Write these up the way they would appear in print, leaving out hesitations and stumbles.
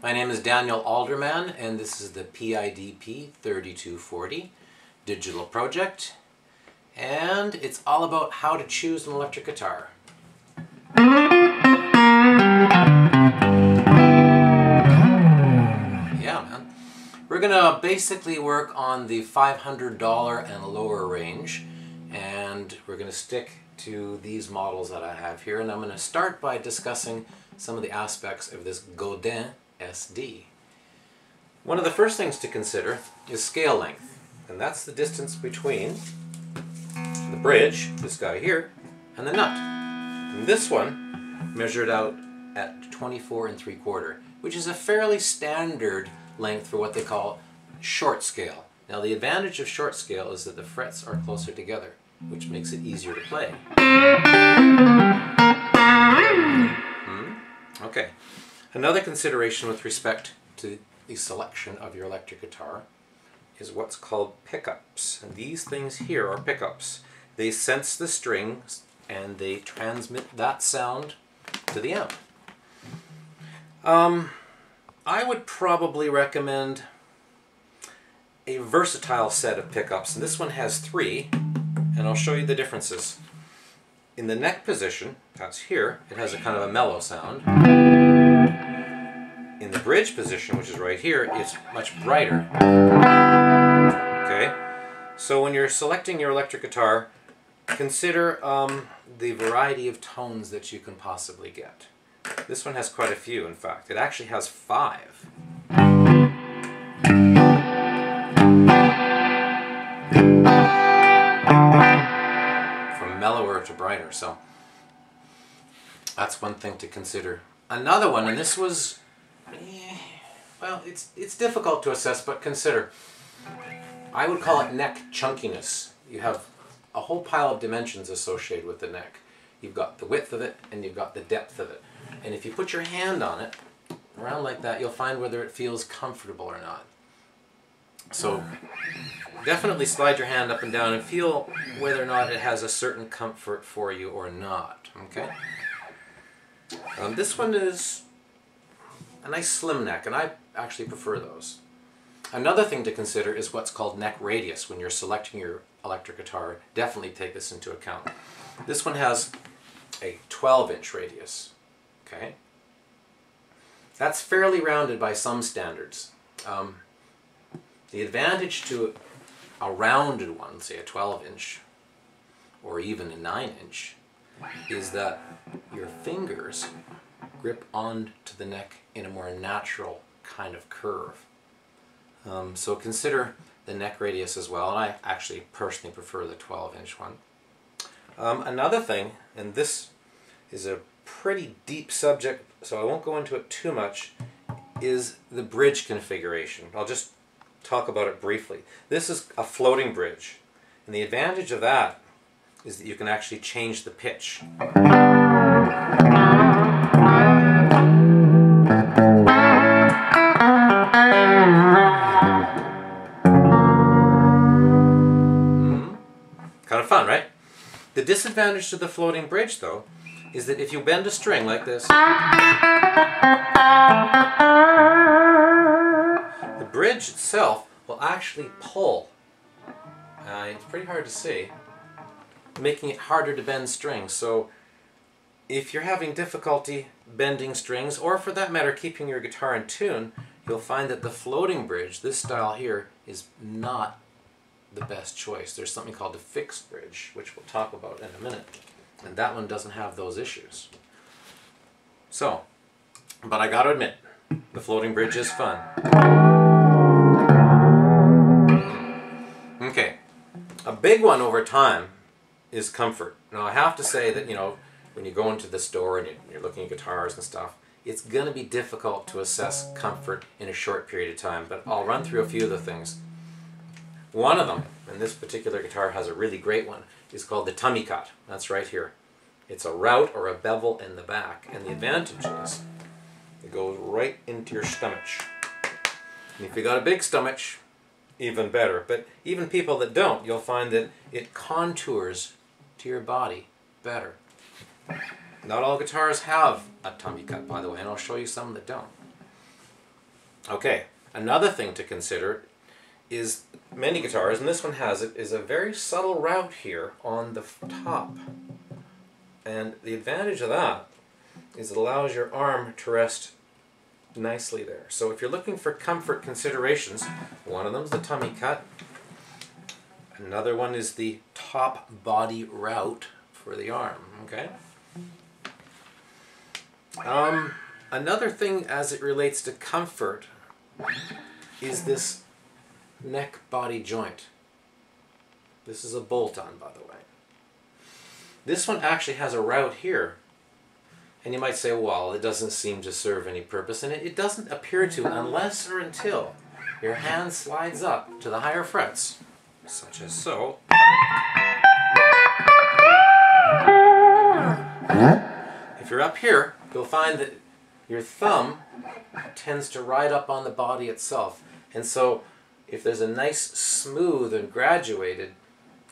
My name is Daniel Alderman, and this is the PIDP 3240 digital project, and it's all about how to choose an electric guitar. Yeah, man. We're gonna basically work on the $500 and lower range, and we're gonna stick to these models that I have here, and I'm gonna start by discussing some of the aspects of this Godin SD. One of the first things to consider is scale length, and that's the distance between the bridge, this guy here, and the nut. And this one measured out at 24 3/4, which is a fairly standard length for what they call short scale. Now the advantage of short scale is that the frets are closer together, which makes it easier to play. Okay. Another consideration with respect to the selection of your electric guitar is what's called pickups. And these things here are pickups. They sense the strings and they transmit that sound to the amp. I would probably recommend a versatile set of pickups. And this one has 3, and I'll show you the differences. In the neck position, that's here, it has a kind of a mellow sound. In the bridge position, which is right here, it's much brighter. Okay, so when you're selecting your electric guitar, consider the variety of tones that you can possibly get. This one has quite a few, in fact. It actually has 5. From mellower to brighter, so that's one thing to consider. Another one, and this was, well, it's difficult to assess, but consider. I would call it neck chunkiness. You have a whole pile of dimensions associated with the neck. You've got the width of it, and you've got the depth of it. And if you put your hand on it, around like that, you'll find whether it feels comfortable or not. So definitely slide your hand up and down and feel whether or not it has a certain comfort for you or not. Okay? This one is a nice slim neck, and I actually prefer those. Another thing to consider is what's called neck radius. When you're selecting your electric guitar, definitely take this into account. This one has a 12-inch radius. Okay? That's fairly rounded by some standards. The advantage to a rounded one, say a 12-inch or even a 9-inch, is that your fingers grip onto the neck in a more natural kind of curve. So consider the neck radius as well, and I actually personally prefer the 12-inch one. Another thing, and this is a pretty deep subject, so I won't go into it too much, is the bridge configuration. I'll just talk about it briefly. This is a floating bridge, and the advantage of that is that you can actually change the pitch. Kind of fun, right? The disadvantage to the floating bridge, though, is that if you bend a string like this, the bridge itself will actually pull. It's pretty hard to see, making it harder to bend strings. So if you're having difficulty bending strings, or for that matter keeping your guitar in tune, you'll find that the floating bridge, this style here, is not the best choice. There's something called a fixed bridge, which we'll talk about in a minute, and that one doesn't have those issues. So, but I gotta admit, the floating bridge is fun. Okay, a big one over time is comfort. Now I have to say that, you know, when you go into the store and you're looking at guitars and stuff, it's going to be difficult to assess comfort in a short period of time, but I'll run through a few of the things. One of them, and this particular guitar has a really great one, is called the tummy cut. That's right here. It's a route or a bevel in the back, and the advantage is it goes right into your stomach. And if you got a big stomach, even better. But even people that don't, you'll find that it contours to your body better. Not all guitars have a tummy cut, by the way, and I'll show you some that don't. Okay, another thing to consider is many guitars, and this one has it, is a very subtle route here on the top. And the advantage of that is it allows your arm to rest nicely there. So if you're looking for comfort considerations, one of them is the tummy cut. Another one is the top body route for the arm, okay? Another thing as it relates to comfort is this neck body joint. This is a bolt-on, by the way. This one actually has a route here. And you might say, well, it doesn't seem to serve any purpose, and it doesn't appear to unless or until your hand slides up to the higher frets, such as so. If you're up here, you'll find that your thumb tends to ride up on the body itself. And so if there's a nice, smooth, and graduated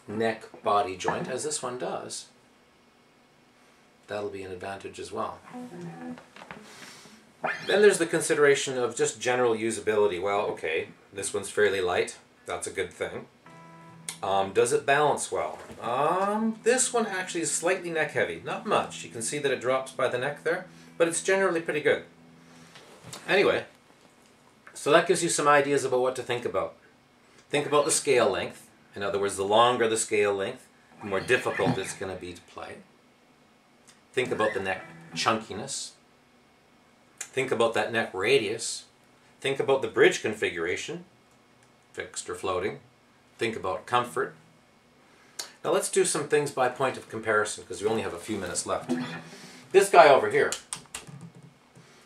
neck body joint, as this one does, that'll be an advantage as well. Then there's the consideration of just general usability. Well, okay, this one's fairly light. That's a good thing. Does it balance well? This one actually is slightly neck heavy. Not much. You can see that it drops by the neck there, but it's generally pretty good. Anyway, so that gives you some ideas about what to think about. Think about the scale length. In other words, the longer the scale length, the more difficult it's going to be to play. Think about the neck chunkiness. Think about that neck radius. Think about the bridge configuration, fixed or floating. Think about comfort. Now let's do some things by point of comparison, because we only have a few minutes left. This guy over here,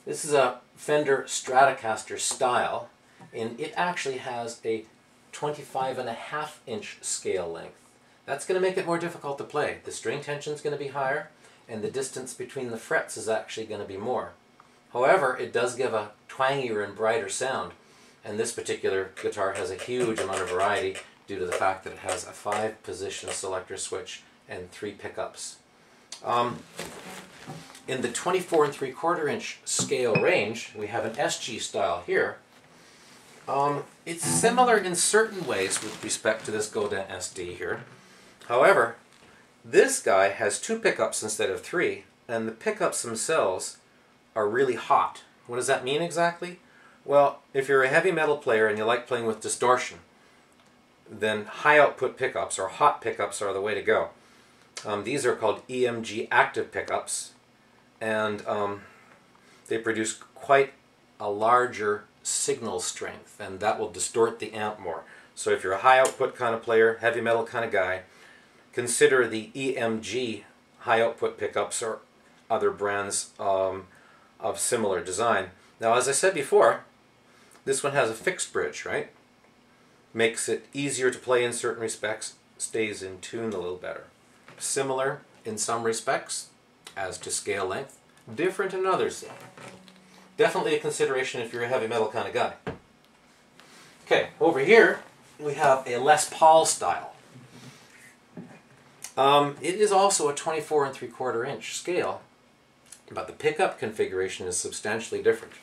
this is a Fender Stratocaster style, and it actually has a 25.5-inch scale length. That's going to make it more difficult to play. The string tension is going to be higher, and the distance between the frets is actually going to be more. However, it does give a twangier and brighter sound, and this particular guitar has a huge amount of variety due to the fact that it has a 5-position selector switch and 3 pickups. In the 24.75-inch scale range, we have an SG style here. It's similar in certain ways with respect to this Godin SD here. However, this guy has 2 pickups instead of 3, and the pickups themselves are really hot. What does that mean exactly? Well, if you're a heavy metal player and you like playing with distortion, then high output pickups or hot pickups are the way to go. These are called EMG active pickups, and they produce quite a larger signal strength, and that will distort the amp more. So if you're a high output kind of player, heavy metal kind of guy, consider the EMG high output pickups or other brands of similar design. Now, as I said before, this one has a fixed bridge, right? Makes it easier to play in certain respects, stays in tune a little better. Similar in some respects as to scale length, different in others. Definitely a consideration if you're a heavy metal kind of guy. Okay, over here we have a Les Paul style. It is also a 24.75-inch scale, but the pickup configuration is substantially different.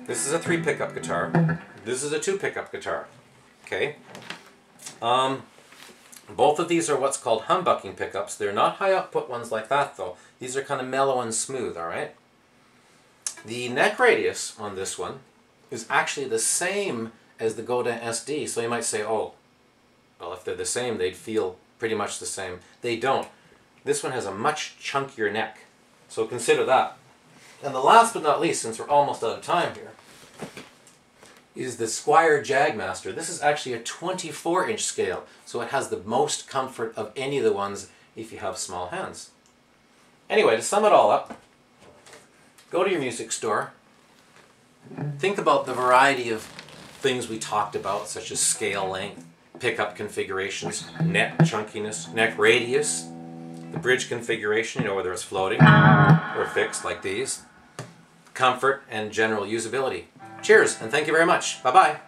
This is a 3 pickup guitar. This is a 2 pickup guitar. Okay. Both of these are what's called humbucking pickups. They're not high output ones like that though. These are kind of mellow and smooth, alright? The neck radius on this one is actually the same as the Godin SD. So you might say, oh, well, if they're the same, they'd feel pretty much the same. They don't. This one has a much chunkier neck. So consider that. And the last but not least, since we're almost out of time here, is the Squier Jagmaster. This is actually a 24-inch scale, so it has the most comfort of any of the ones if you have small hands. Anyway, to sum it all up, go to your music store, think about the variety of things we talked about, such as scale length, pickup configurations, neck chunkiness, neck radius, the bridge configuration, you know, whether it's floating or fixed like these, comfort, and general usability. Cheers, and thank you very much. Bye-bye.